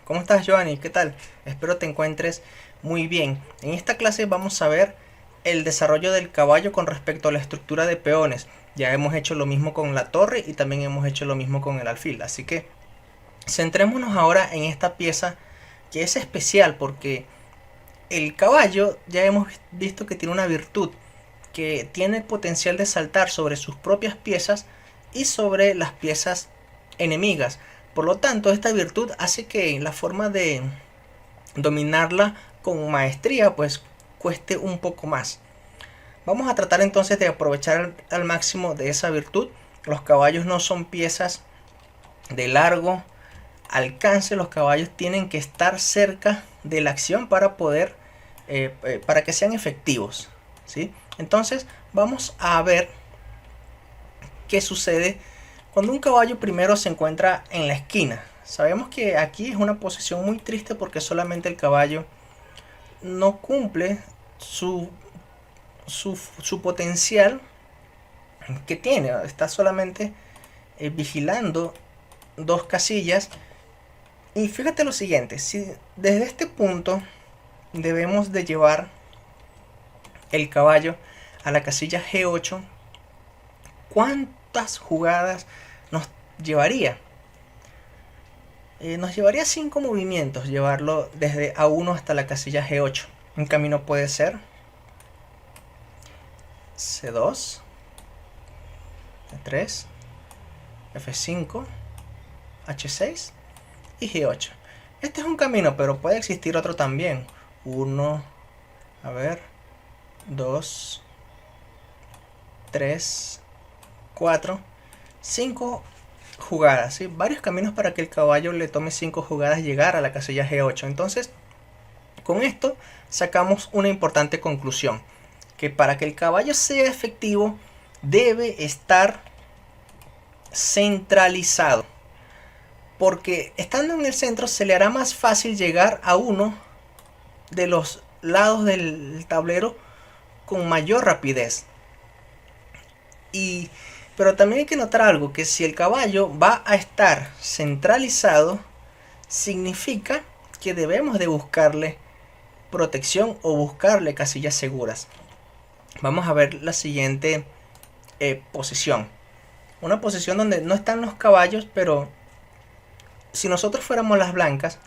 ¿Cómo estás, Joanny? ¿Qué tal? Espero te encuentres muy bien. En esta clase vamos a ver el desarrollo del caballo con respecto a la estructura de peones. Ya hemos hecho lo mismo con la torre y también hemos hecho lo mismo con el alfil. Así que centrémonos ahora en esta pieza que es especial porque el caballo ya hemos visto que tiene una virtud, que tiene el potencial de saltar sobre sus propias piezas y sobre las piezas enemigas. Por lo tanto, esta virtud hace que la forma de dominarla con maestría pues cueste un poco más. Vamos a tratar entonces de aprovechar al máximo de esa virtud. Los caballos no son piezas de largo alcance, los caballos tienen que estar cerca de la acción para poder para que sean efectivos, ¿sí? Entonces vamos a ver qué sucede cuando un caballo primero se encuentra en la esquina. Sabemos que aquí es una posición muy triste porque solamente el caballo no cumple su potencial que tiene. Está solamente vigilando dos casillas. Y fíjate lo siguiente, si desde este punto debemos de llevar el caballo a la casilla G8, ¿cuántas jugadas nos llevaría? Nos llevaría 5 movimientos llevarlo desde A1 hasta la casilla G8. Un camino puede ser C2, E3, F5, H6 y G8. Este es un camino, pero puede existir otro también. 1, a ver, 2, 3, 4, 5 jugadas, ¿sí? Varios caminos para que el caballo le tome 5 jugadas llegar a la casilla G8. Entonces, con esto sacamos una importante conclusión, que para que el caballo sea efectivo debe estar centralizado, porque estando en el centro se le hará más fácil llegar a uno de los lados del tablero con mayor rapidez. Pero también hay que notar algo, que si el caballo va a estar centralizado, significa que debemos de buscarle protección o buscarle casillas seguras. Vamos a ver la siguiente posición. Una posición donde no están los caballos, pero si nosotros fuéramos las blancas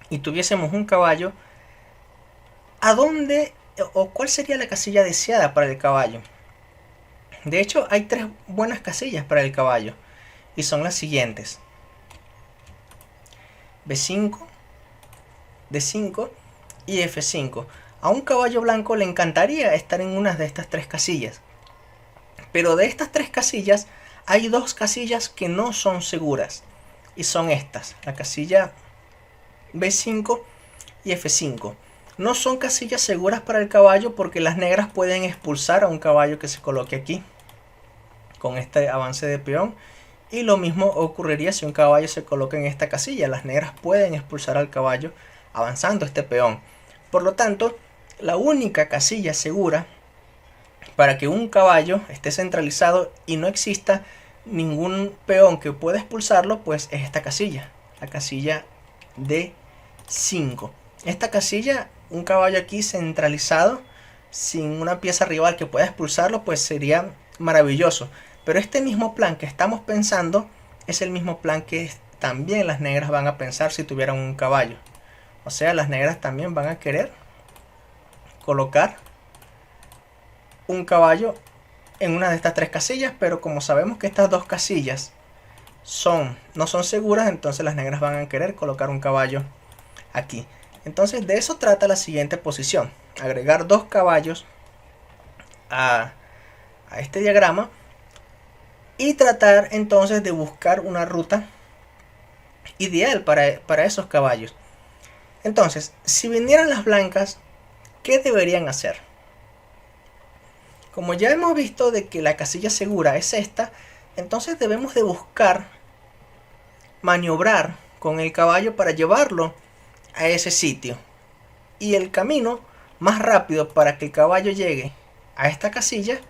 y tuviésemos un caballo, ¿a dónde o cuál sería la casilla deseada para el caballo? De hecho, hay 3 buenas casillas para el caballo y son las siguientes: B5, D5 y F5. A un caballo blanco le encantaría estar en una de estas 3 casillas, pero de estas 3 casillas hay 2 casillas que no son seguras y son estas, la casilla B5 y F5. No son casillas seguras para el caballo porque las negras pueden expulsar a un caballo que se coloque aquí con este avance de peón, y lo mismo ocurriría si un caballo se coloca en esta casilla. Las negras pueden expulsar al caballo avanzando este peón. Por lo tanto, la única casilla segura para que un caballo esté centralizado y no exista ningún peón que pueda expulsarlo, pues es esta casilla, la casilla D5. Esta casilla, un caballo aquí centralizado sin una pieza rival que pueda expulsarlo, pues sería maravilloso. Pero este mismo plan que estamos pensando es el mismo plan que también las negras van a pensar si tuvieran un caballo. O sea, las negras también van a querer colocar un caballo en una de estas 3 casillas, pero como sabemos que estas 2 casillas no son seguras, entonces las negras van a querer colocar un caballo aquí. Entonces de eso trata la siguiente posición: agregar 2 caballos a este diagrama y tratar entonces de buscar una ruta ideal para esos caballos. Entonces, si vinieran las blancas, ¿qué deberían hacer? Como ya hemos visto de que la casilla segura es esta, entonces debemos de buscar maniobrar con el caballo para llevarlo a ese sitio. Y el camino más rápido para que el caballo llegue a esta casilla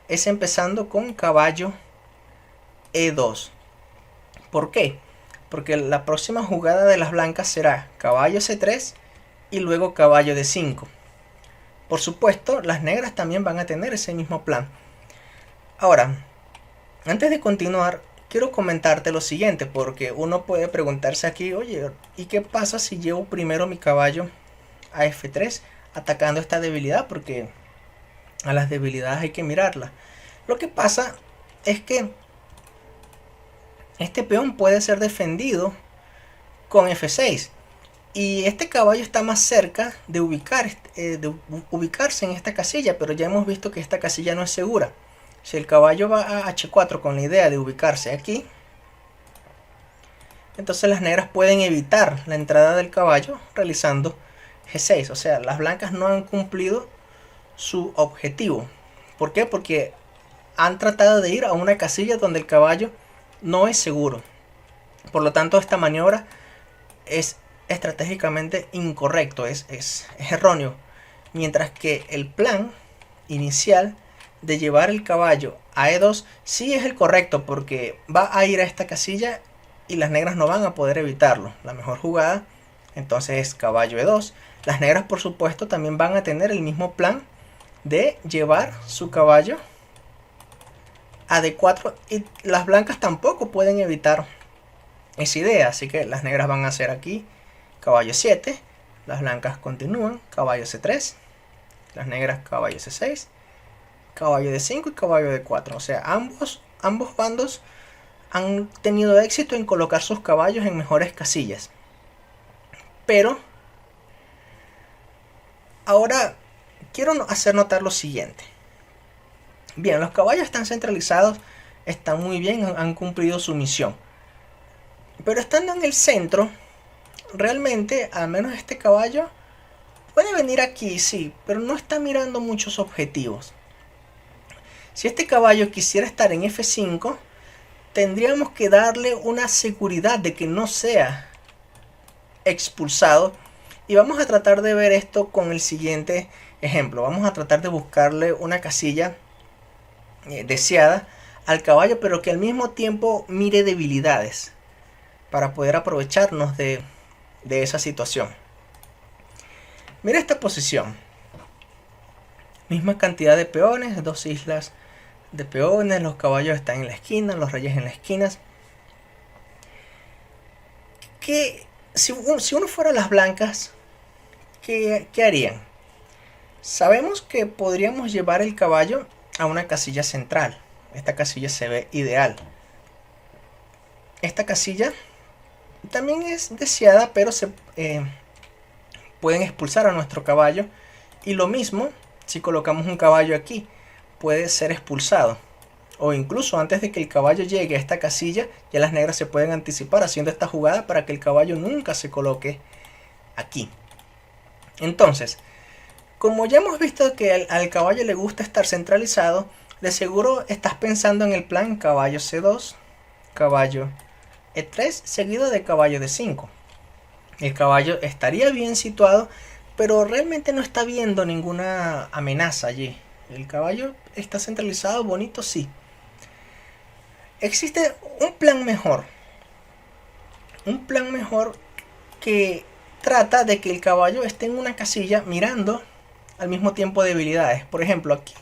es empezando con caballo E2. ¿Por qué? porque la próxima jugada de las blancas será caballo C3 y luego caballo D5. Por supuesto, las negras también van a tener ese mismo plan. Ahora, antes de continuar, quiero comentarte lo siguiente, porque uno puede preguntarse aquí, oye, ¿y qué pasa si llevo primero mi caballo a F3 atacando esta debilidad? Porque a las debilidades hay que mirarlas. Lo que pasa es que este peón puede ser defendido con F6 y este caballo está más cerca de ubicarse en esta casilla, pero ya hemos visto que esta casilla no es segura. Si el caballo va a H4 con la idea de ubicarse aquí, entonces las negras pueden evitar la entrada del caballo realizando G6. O sea, las blancas no han cumplido su objetivo. ¿Por qué? Porque han tratado de ir a una casilla donde el caballo no es seguro. Por lo tanto, esta maniobra es estratégicamente incorrecto, es erróneo. Mientras que el plan inicial de llevar el caballo a E2 sí es el correcto, porque va a ir a esta casilla y las negras no van a poder evitarlo. La mejor jugada entonces es caballo E2. Las negras, por supuesto, también van a tener el mismo plan de llevar su caballo a D4 y las blancas tampoco pueden evitar esa idea, así que las negras van a hacer aquí caballo 7, las blancas continúan caballo C3, las negras caballo C6, caballo D5 y caballo D4. O sea, ambos bandos han tenido éxito en colocar sus caballos en mejores casillas. Pero ahora quiero hacer notar lo siguiente. Bien, los caballos están centralizados, están muy bien, han cumplido su misión. Pero estando en el centro, realmente, al menos este caballo puede venir aquí, sí, pero no está mirando muchos objetivos. Si este caballo quisiera estar en F5, tendríamos que darle una seguridad de que no sea expulsado. Y vamos a tratar de ver esto con el siguiente ejemplo. Vamos a tratar de buscarle una casilla deseada al caballo, pero que al mismo tiempo mire debilidades para poder aprovecharnos de esa situación. Mira esta posición. Misma cantidad de peones, dos islas de peones, los caballos están en la esquina, los reyes en las esquinas. Si uno fuera las blancas, ¿qué harían? Sabemos que podríamos llevar el caballo a una casilla central. Esta casilla se ve ideal. Esta casilla también es deseada, pero se pueden expulsar a nuestro caballo. Y lo mismo si colocamos un caballo aquí, puede ser expulsado. O incluso antes de que el caballo llegue a esta casilla, ya las negras se pueden anticipar haciendo esta jugada para que el caballo nunca se coloque aquí. Entonces, como ya hemos visto que al caballo le gusta estar centralizado, de seguro estás pensando en el plan caballo C2, caballo E3, seguido de caballo D5. El caballo estaría bien situado, pero realmente no está viendo ninguna amenaza allí. El caballo está centralizado, bonito, sí. Existe un plan mejor. Un plan mejor que trata de que el caballo esté en una casilla mirando al mismo tiempo debilidades. Por ejemplo, aquí.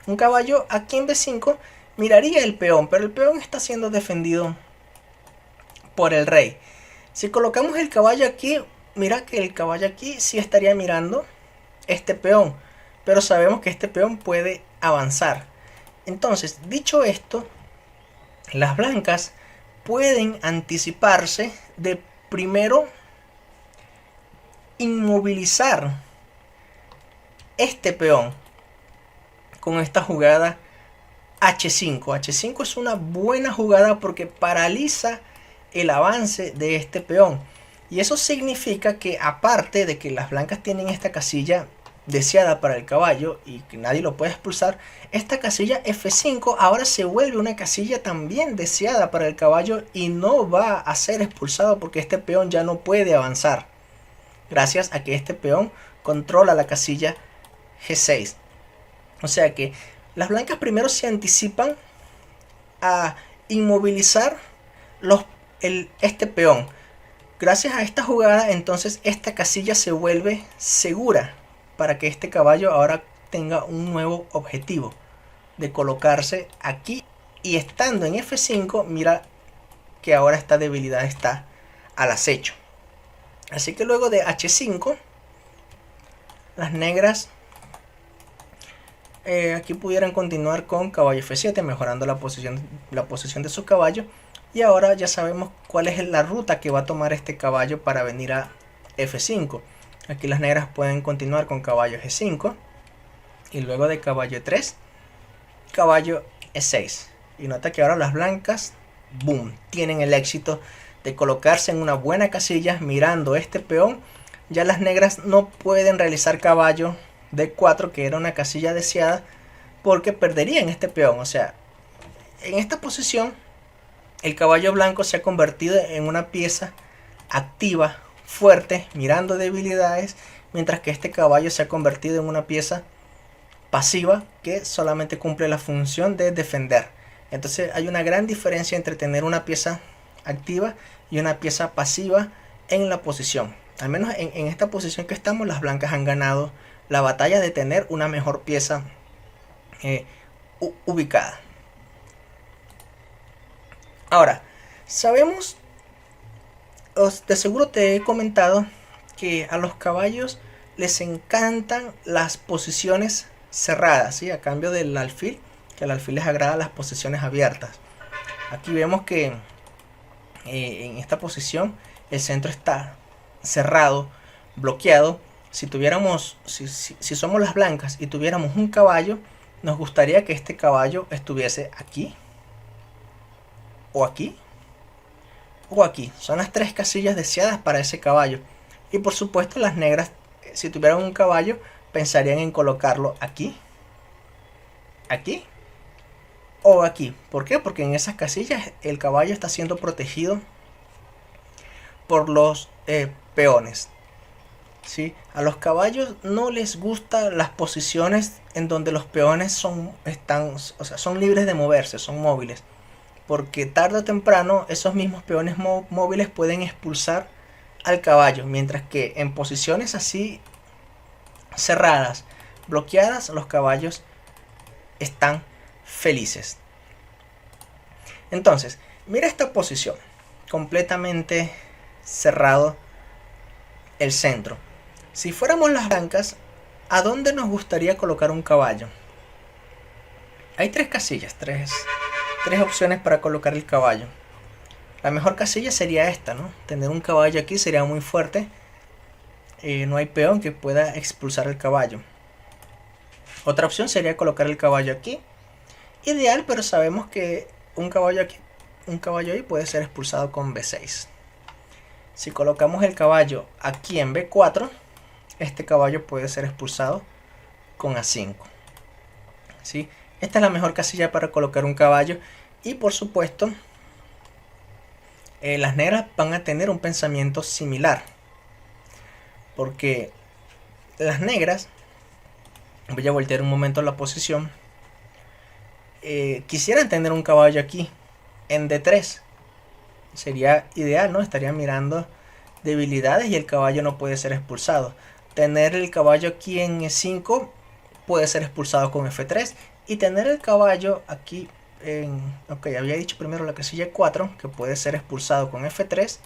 Un caballo aquí en B5 miraría el peón, pero el peón está siendo defendido por el rey. Si colocamos el caballo aquí, mira que el caballo aquí sí estaría mirando este peón, pero sabemos que este peón puede avanzar. Entonces, dicho esto, las blancas pueden anticiparse de primero inmovilizar este peón con esta jugada H5. H5 es una buena jugada porque paraliza el avance de este peón. Y eso significa que, aparte de que las blancas tienen esta casilla deseada para el caballo y que nadie lo puede expulsar, esta casilla F5 ahora se vuelve una casilla también deseada para el caballo y no va a ser expulsado porque este peón ya no puede avanzar, gracias a que este peón controla la casilla G6. O sea que las blancas primero se anticipan a inmovilizar este peón. Gracias a esta jugada, entonces esta casilla se vuelve segura para que este caballo ahora tenga un nuevo objetivo de colocarse aquí, y estando en F5, mira que ahora esta debilidad está al acecho. Así que luego de H5, las negras aquí pudieran continuar con caballo F7, mejorando la posición de su caballo. Y ahora ya sabemos cuál es la ruta que va a tomar este caballo para venir a F5. Aquí las negras pueden continuar con caballo G5. Y luego de caballo E3, caballo E6. Y nota que ahora las blancas, boom, tienen el éxito de colocarse en una buena casilla mirando este peón. Ya las negras no pueden realizar caballo D4, que era una casilla deseada, porque perderían este peón. O sea, en esta posición el caballo blanco se ha convertido en una pieza activa, fuerte, mirando debilidades, mientras que este caballo se ha convertido en una pieza pasiva que solamente cumple la función de defender. Entonces hay una gran diferencia entre tener una pieza activa y una pieza pasiva en la posición. Al menos en esta posición que estamos, las blancas han ganado la batalla de tener una mejor pieza ubicada. Ahora, sabemos, de seguro te he comentado que a los caballos les encantan las posiciones cerradas, ¿sí? A cambio del alfil, que al alfil les agrada las posiciones abiertas. Aquí vemos que en esta posición el centro está cerrado, bloqueado. Si tuviéramos, si somos las blancas y tuviéramos un caballo, nos gustaría que este caballo estuviese aquí, o aquí, o aquí. Son las tres casillas deseadas para ese caballo. Y por supuesto las negras, si tuvieran un caballo, pensarían en colocarlo aquí, aquí o aquí. ¿Por qué? Porque en esas casillas el caballo está siendo protegido por los peones. ¿Sí? A los caballos no les gustan las posiciones en donde los peones son libres de moverse, son móviles. Porque tarde o temprano esos mismos peones móviles pueden expulsar al caballo. Mientras que en posiciones así cerradas, bloqueadas, los caballos están felices. Entonces, mira esta posición. Completamente cerrado el centro. Si fuéramos las blancas, ¿a dónde nos gustaría colocar un caballo? Hay tres casillas, tres opciones para colocar el caballo. La mejor casilla sería esta, ¿no? Tener un caballo aquí sería muy fuerte. No hay peón que pueda expulsar al caballo. Otra opción sería colocar el caballo aquí. Ideal, pero sabemos que un caballo aquí, un caballo ahí puede ser expulsado con B6. Si colocamos el caballo aquí en B4, este caballo puede ser expulsado con A5. ¿Sí? Esta es la mejor casilla para colocar un caballo. Y por supuesto, las negras van a tener un pensamiento similar. Porque las negras, voy a voltear un momento la posición, quisieran tener un caballo aquí en D3. Sería ideal, ¿no? Estarían mirando debilidades y el caballo no puede ser expulsado. Tener el caballo aquí en E5 puede ser expulsado con F3. Y tener el caballo aquí en... Ok, había dicho primero la casilla 4, que puede ser expulsado con F3.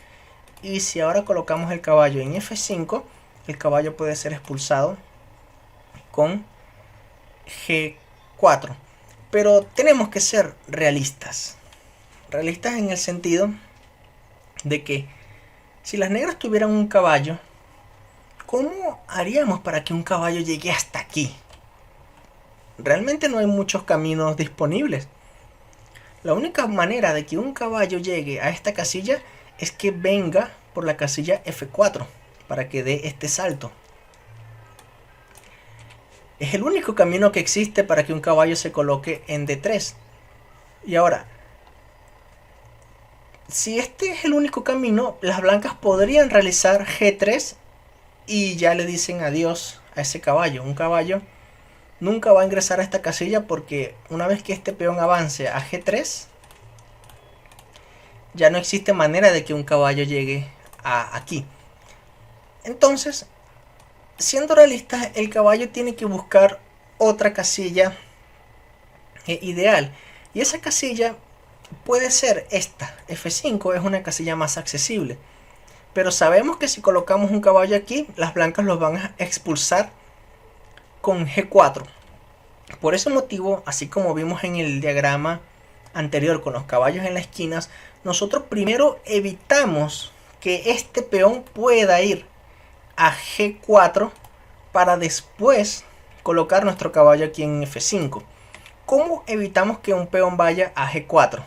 Y si ahora colocamos el caballo en F5, el caballo puede ser expulsado con G4. Pero tenemos que ser realistas. Realistas en el sentido de que si las negras tuvieran un caballo, ¿cómo haríamos para que un caballo llegue hasta aquí? Realmente no hay muchos caminos disponibles. La única manera de que un caballo llegue a esta casilla es que venga por la casilla F4 para que dé este salto. Es el único camino que existe para que un caballo se coloque en D3. Y ahora, si este es el único camino, las blancas podrían realizar G3 y ya le dicen adiós a ese caballo. Un caballo nunca va a ingresar a esta casilla porque una vez que este peón avance a G3, ya no existe manera de que un caballo llegue aquí. Entonces, siendo realistas, el caballo tiene que buscar otra casilla ideal. Y esa casilla puede ser esta. F5 es una casilla más accesible. Pero sabemos que si colocamos un caballo aquí, las blancas los van a expulsar con G4. Por ese motivo, así como vimos en el diagrama anterior con los caballos en las esquinas, nosotros primero evitamos que este peón pueda ir a G4 para después colocar nuestro caballo aquí en F5. ¿Cómo evitamos que un peón vaya a G4?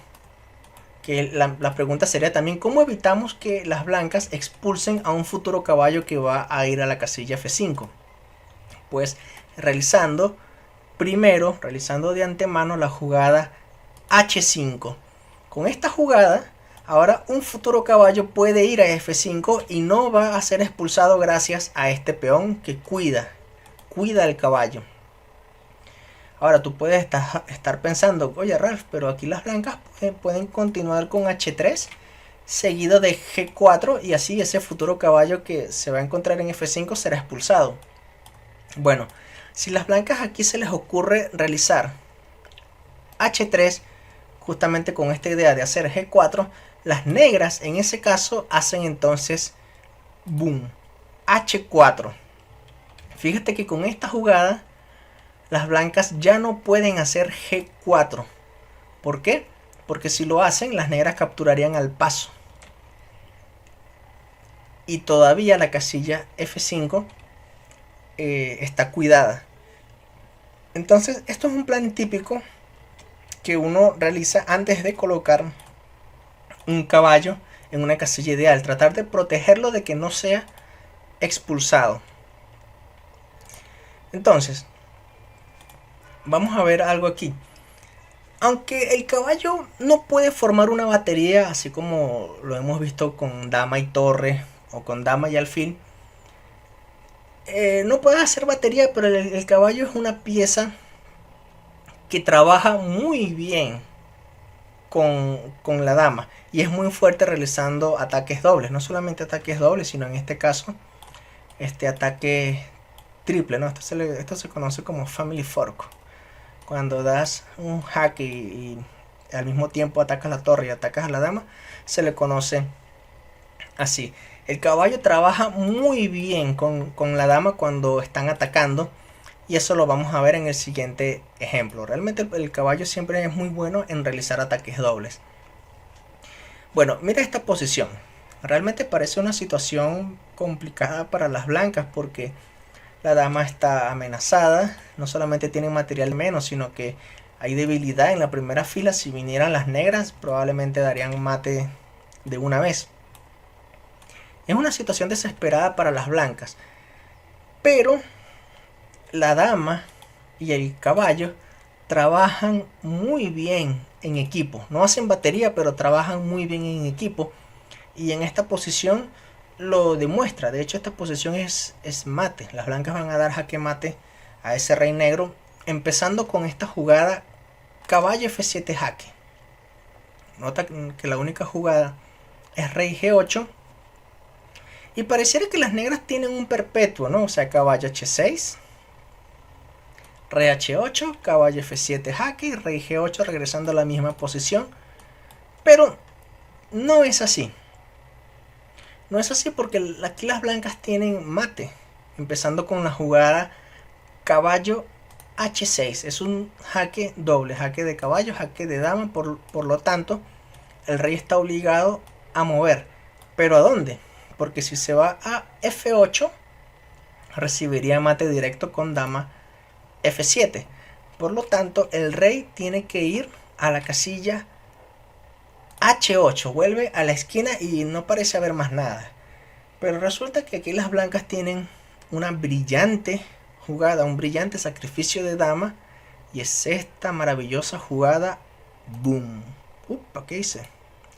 Que la pregunta sería también, ¿cómo evitamos que las blancas expulsen a un futuro caballo que va a ir a la casilla F5? Pues realizando de antemano la jugada H5. Con esta jugada, ahora un futuro caballo puede ir a F5 y no va a ser expulsado gracias a este peón que cuida el caballo. Ahora tú puedes estar pensando, oye Ralph, pero aquí las blancas pueden continuar con H3 seguido de G4 y así ese futuro caballo que se va a encontrar en F5 será expulsado. Bueno, si las blancas aquí se les ocurre realizar H3 justamente con esta idea de hacer G4, las negras en ese caso hacen entonces boom, H4. Fíjate que con esta jugada las blancas ya no pueden hacer G4. ¿Por qué? Porque si lo hacen, las negras capturarían al paso. Y todavía la casilla F5 está cuidada. Entonces, esto es un plan típico que uno realiza antes de colocar un caballo en una casilla ideal. Tratar de protegerlo de que no sea expulsado. Entonces, vamos a ver algo aquí. Aunque el caballo no puede formar una batería, así como lo hemos visto con dama y torre o con dama y alfil, no puede hacer batería, pero el caballo es una pieza que trabaja muy bien con la dama y es muy fuerte realizando ataques dobles. No solamente ataques dobles, sino en este caso este ataque triple, ¿no? Esto se conoce como family fork. Cuando das un jaque y al mismo tiempo atacas la torre y atacas a la dama, se le conoce así. El caballo trabaja muy bien con la dama cuando están atacando. Y eso lo vamos a ver en el siguiente ejemplo. Realmente el caballo siempre es muy bueno en realizar ataques dobles. Bueno, mira esta posición. Realmente parece una situación complicada para las blancas porque la dama está amenazada. No solamente tiene material menos, sino que hay debilidad en la primera fila. Si vinieran las negras, probablemente darían mate de una vez. Es una situación desesperada para las blancas. Pero la dama y el caballo trabajan muy bien en equipo. No hacen batería, pero trabajan muy bien en equipo. Y en esta posición lo demuestra. De hecho, esta posición es mate. Las blancas van a dar jaque mate a ese rey negro. Empezando con esta jugada caballo F7 jaque. Nota que la única jugada es rey G8. Y pareciera que las negras tienen un perpetuo, ¿no? O sea, caballo H6. Rey H8, caballo F7 jaque y rey G8 regresando a la misma posición. Pero no es así. No es así porque aquí las blancas tienen mate. Empezando con la jugada caballo H6. Es un jaque doble, jaque de caballo, jaque de dama. Por lo tanto, el rey está obligado a mover. ¿Pero a dónde? Porque si se va a F8, recibiría mate directo con dama F7. Por lo tanto, el rey tiene que ir a la casilla H8. Vuelve a la esquina y no parece haber más nada. Pero resulta que aquí las blancas tienen una brillante jugada, un brillante sacrificio de dama. Y es esta maravillosa jugada. Boom. ¿Qué hice?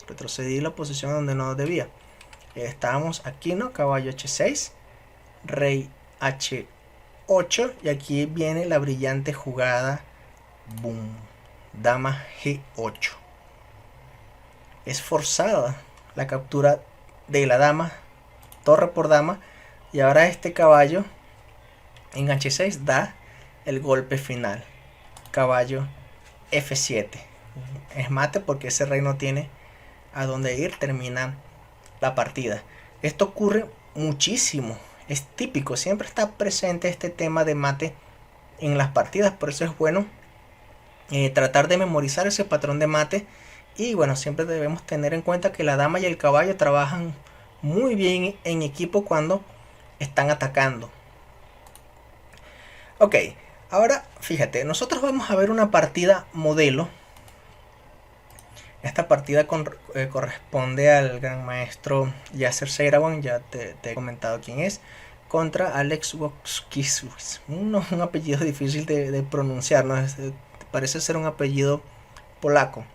Retrocedí la posición donde no debía. Estábamos aquí, ¿no? Caballo H6. Rey H8. Y aquí viene la brillante jugada boom, dama G8. es forzada la captura de la dama, torre por dama, y ahora este caballo en h6 da el golpe final, caballo f7. Es mate porque ese rey no tiene a dónde ir, termina la partida. Esto ocurre muchísimo, es típico, siempre está presente este tema de mate en las partidas, por eso es bueno tratar de memorizar ese patrón de mate. Y bueno, siempre debemos tener en cuenta que la dama y el caballo trabajan muy bien en equipo cuando están atacando. Ok, ahora fíjate, nosotros vamos a ver una partida modelo. Esta partida corresponde al gran maestro Yasser Seirawan, ya te he comentado quién es, contra Alex Wojciechowski. Un apellido difícil de pronunciar, ¿no? Parece ser un apellido polaco.